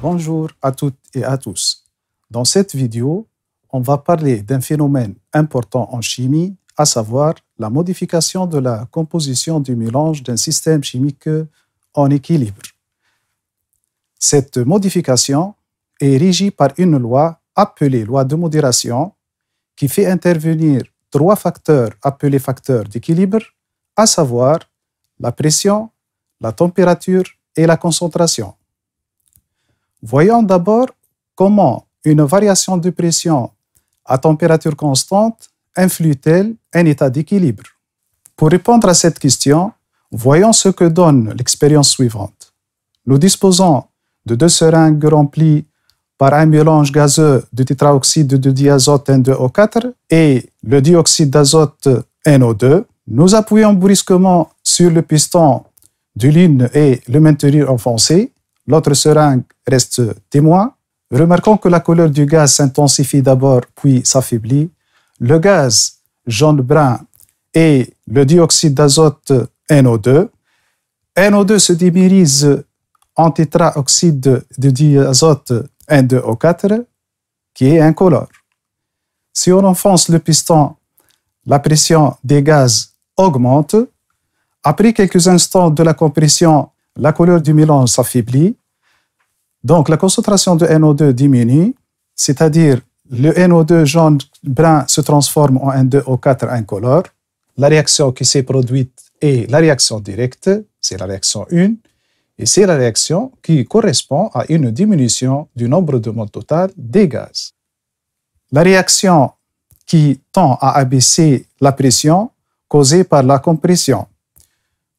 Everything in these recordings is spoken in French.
Bonjour à toutes et à tous. Dans cette vidéo, on va parler d'un phénomène important en chimie, à savoir la modification de la composition du mélange d'un système chimique en équilibre. Cette modification est régie par une loi appelée loi de modération qui fait intervenir trois facteurs appelés facteurs d'équilibre, à savoir la pression, la température et la concentration. Voyons d'abord comment une variation de pression à température constante influe-t-elle un état d'équilibre. Pour répondre à cette question, voyons ce que donne l'expérience suivante. Nous disposons de deux seringues remplies par un mélange gazeux de tétraoxyde de diazote N2O4 et le dioxyde d'azote NO2. Nous appuyons brusquement sur le piston de l'une et le maintenir enfoncé. L'autre seringue reste témoin. Remarquons que la couleur du gaz s'intensifie d'abord puis s'affaiblit. Le gaz jaune-brun et le dioxyde d'azote NO2. NO2 se dimérise en tétraoxyde de diazote N2O4 qui est incolore. Si on enfonce le piston, la pression des gaz augmente. Après quelques instants de la compression, la couleur du mélange s'affaiblit. Donc la concentration de NO2 diminue, c'est-à-dire le NO2 jaune-brun se transforme en N2O4 incolore. La réaction qui s'est produite est la réaction directe, c'est la réaction 1, et c'est la réaction qui correspond à une diminution du nombre de moles total des gaz. La réaction qui tend à abaisser la pression causée par la compression.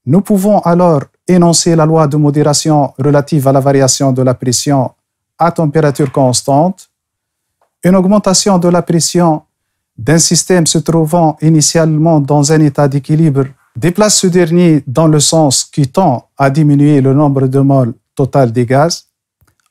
Nous pouvons alors énoncer la loi de modération relative à la variation de la pression à température constante. Une augmentation de la pression d'un système se trouvant initialement dans un état d'équilibre déplace ce dernier dans le sens qui tend à diminuer le nombre de moles total des gaz.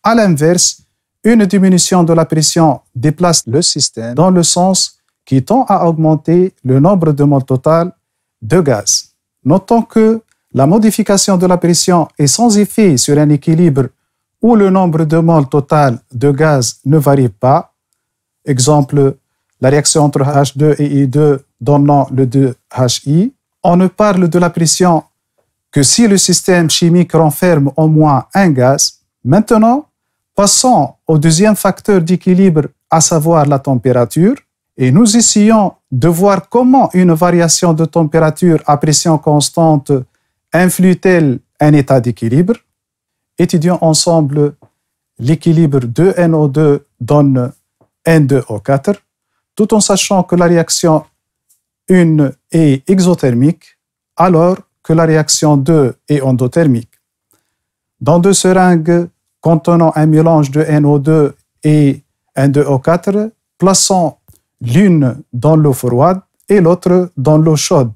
À l'inverse, une diminution de la pression déplace le système dans le sens qui tend à augmenter le nombre de moles total de gaz. Notons que la modification de la pression est sans effet sur un équilibre où le nombre de moles total de gaz ne varie pas. Exemple, la réaction entre H2 et I2 donnant le 2HI. On ne parle de la pression que si le système chimique renferme au moins un gaz. Maintenant, passons au deuxième facteur d'équilibre, à savoir la température, et nous essayons de voir comment une variation de température à pression constante influe-t-elle un état d'équilibre. Étudions ensemble l'équilibre 2NO2 donne N2O4, tout en sachant que la réaction 1 est exothermique, alors que la réaction 2 est endothermique. Dans deux seringues contenant un mélange de NO2 et N2O4, plaçons l'une dans l'eau froide et l'autre dans l'eau chaude.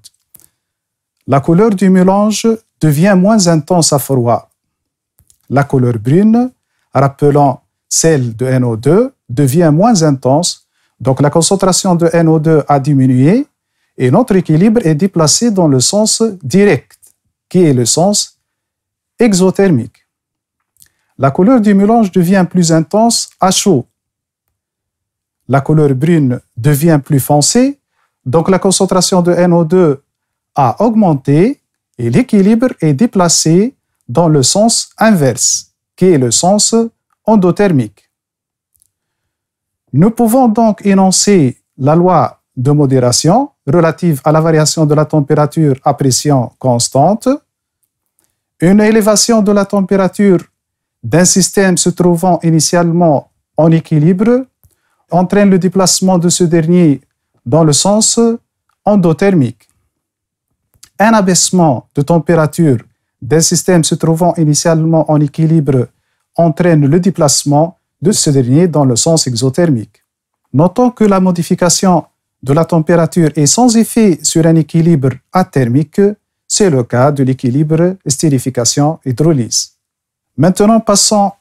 La couleur du mélange devient moins intense à froid. La couleur brune, rappelant celle de NO2, devient moins intense, donc la concentration de NO2 a diminué et notre équilibre est déplacé dans le sens direct, qui est le sens exothermique. La couleur du mélange devient plus intense à chaud. La couleur brune devient plus foncée, donc la concentration de NO2 a augmenté et l'équilibre est déplacé dans le sens inverse, qui est le sens endothermique. Nous pouvons donc énoncer la loi de modération relative à la variation de la température à pression constante. Une élévation de la température d'un système se trouvant initialement en équilibre entraîne le déplacement de ce dernier dans le sens endothermique. Un abaissement de température d'un système se trouvant initialement en équilibre entraîne le déplacement de ce dernier dans le sens exothermique. Notons que la modification de la température est sans effet sur un équilibre athermique, c'est le cas de l'équilibre estérification-hydrolyse. Maintenant, passons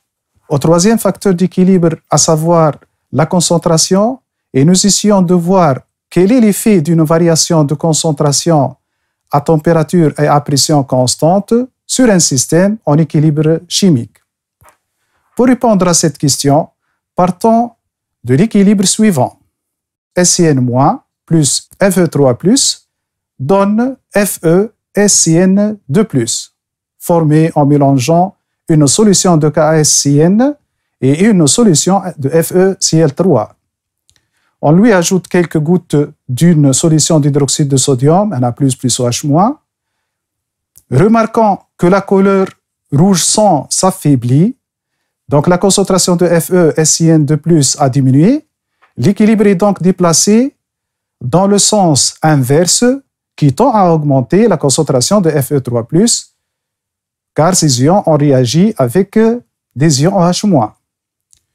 au troisième facteur d'équilibre, à savoir la concentration, et nous essayons de voir quel est l'effet d'une variation de concentration à température et à pression constante sur un système en équilibre chimique. Pour répondre à cette question, partons de l'équilibre suivant. SiN- plus Fe3+ donne FeSiN2+, formé en mélangeant une solution de KSCN et une solution de FeCl3. On lui ajoute quelques gouttes d'une solution d'hydroxyde de sodium, Na+, plus OH-. Remarquons que la couleur rouge sang s'affaiblit, donc la concentration de FeSiN2+ a diminué. L'équilibre est donc déplacé dans le sens inverse qui tend à augmenter la concentration de Fe3+, car ces ions ont réagi avec des ions OH-.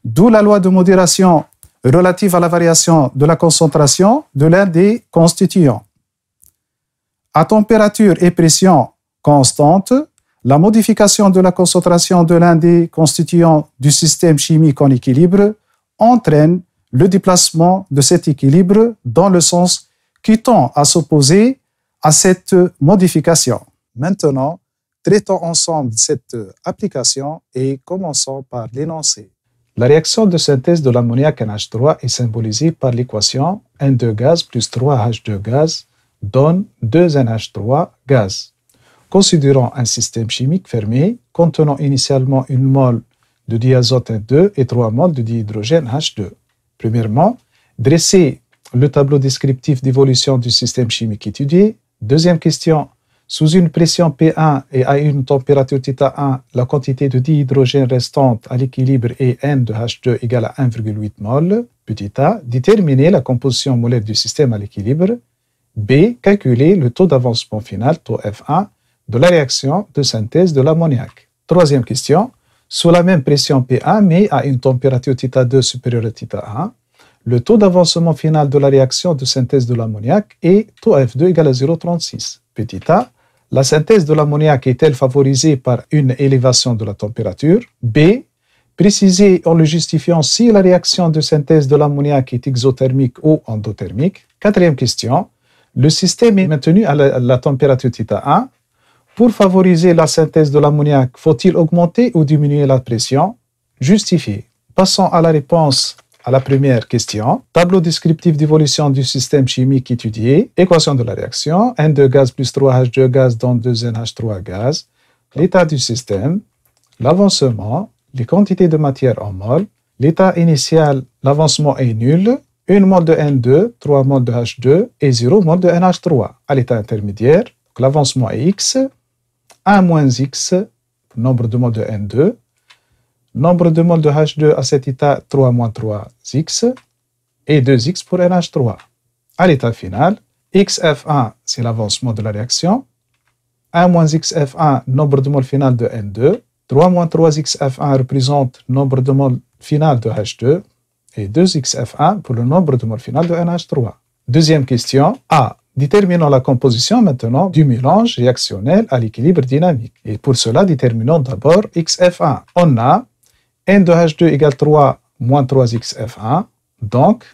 D'où la loi de modération relative à la variation de la concentration de l'un des constituants. À température et pression constante, la modification de la concentration de l'un des constituants du système chimique en équilibre entraîne le déplacement de cet équilibre dans le sens qui tend à s'opposer à cette modification. Maintenant, traitons ensemble cette application et commençons par l'énoncé. La réaction de synthèse de l'ammoniac NH3 est symbolisée par l'équation N2 gaz plus 3H2 gaz donne 2NH3 gaz. Considérons un système chimique fermé contenant initialement une mole de diazote N2 et 3 moles de dihydrogène H2. Premièrement, dressez le tableau descriptif d'évolution du système chimique étudié. Deuxième question, sous une pression P1 et à une température θ1, la quantité de dihydrogène restante à l'équilibre est N de H2 égale à 1,8 mol. Petit a, déterminez la composition molaire du système à l'équilibre. B, calculez le taux d'avancement final, taux F1, de la réaction de synthèse de l'ammoniac. Troisième question, sous la même pression P1 mais à une température θ2 supérieure à θ1, le taux d'avancement final de la réaction de synthèse de l'ammoniac est taux F2 égale à 0,36. Petit a, la synthèse de l'ammoniac est-elle favorisée par une élévation de la température? B, précisez en le justifiant si la réaction de synthèse de l'ammoniac est exothermique ou endothermique. Quatrième question, le système est maintenu à la température θ1. Pour favoriser la synthèse de l'ammoniac, faut-il augmenter ou diminuer la pression? Justifié. Passons à la réponse à la première question. Tableau descriptif d'évolution du système chimique étudié. Équation de la réaction. N2 gaz plus 3H2 gaz donne 2NH3 gaz. L'état du système. L'avancement. Les quantités de matière en mol. L'état initial, l'avancement est nul. 1 mol de N2, 3 mol de H2 et 0 mol de NH3. À l'état intermédiaire, l'avancement est X. 1 moins X, nombre de moles de N2. Nombre de moles de H2 à cet état, 3 moins 3X. Et 2X pour NH3. À l'état final, XF1, c'est l'avancement de la réaction. 1 moins XF1, nombre de moles final de N2. 3 moins 3XF1 représente nombre de moles final de H2. Et 2XF1 pour le nombre de moles final de NH3. Deuxième question. A. Déterminons la composition maintenant du mélange réactionnel à l'équilibre dynamique. Et pour cela, déterminons d'abord XF1. On a N de H2 égale 3 moins 3XF1. Donc,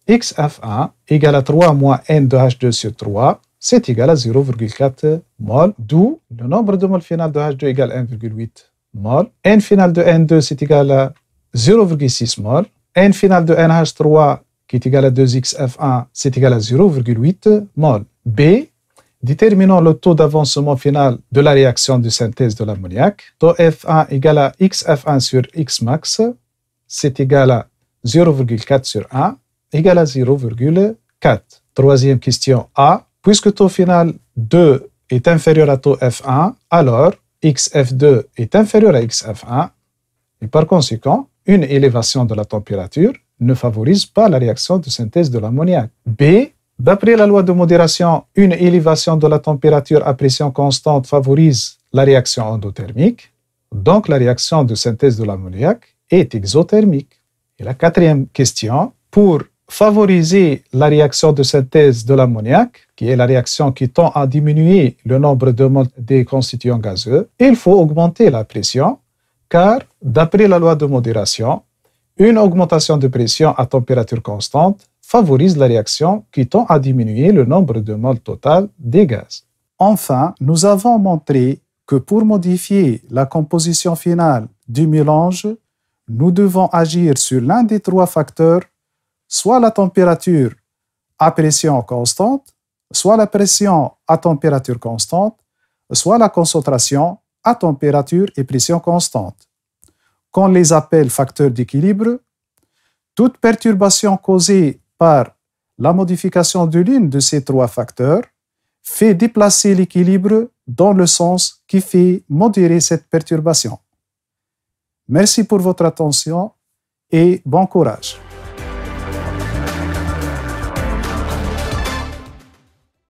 XF1 égale à 3 moins N de H2 sur 3. C'est égal à 0,4 mol. D'où le nombre de moles final de H2 égale 1,8 mol. N final de N2, c'est égal à 0,6 mol. N final de NH3 qui est égal à 2XF1, c'est égal à 0,8 mol. B, déterminons le taux d'avancement final de la réaction de synthèse de l'ammoniac. Taux F1 égale à XF1 sur Xmax, c'est égal à 0,4 sur 1, égal à 0,4. Troisième question A, puisque taux final 2 est inférieur à taux F1, alors XF2 est inférieur à XF1, et par conséquent, une élévation de la température ne favorise pas la réaction de synthèse de l'ammoniac. B, d'après la loi de modération, une élévation de la température à pression constante favorise la réaction endothermique, donc la réaction de synthèse de l'ammoniac est exothermique. Et la quatrième question, pour favoriser la réaction de synthèse de l'ammoniac, qui est la réaction qui tend à diminuer le nombre de moles des constituants gazeux, il faut augmenter la pression, car d'après la loi de modération, une augmentation de pression à température constante favorise la réaction qui tend à diminuer le nombre de moles total des gaz. Enfin, nous avons montré que pour modifier la composition finale du mélange, nous devons agir sur l'un des trois facteurs, soit la température à pression constante, soit la pression à température constante, soit la concentration à température et pression constante. Qu'on les appelle facteurs d'équilibre, toute perturbation causée par la modification de l'une de ces trois facteurs fait déplacer l'équilibre dans le sens qui fait modérer cette perturbation. Merci pour votre attention et bon courage.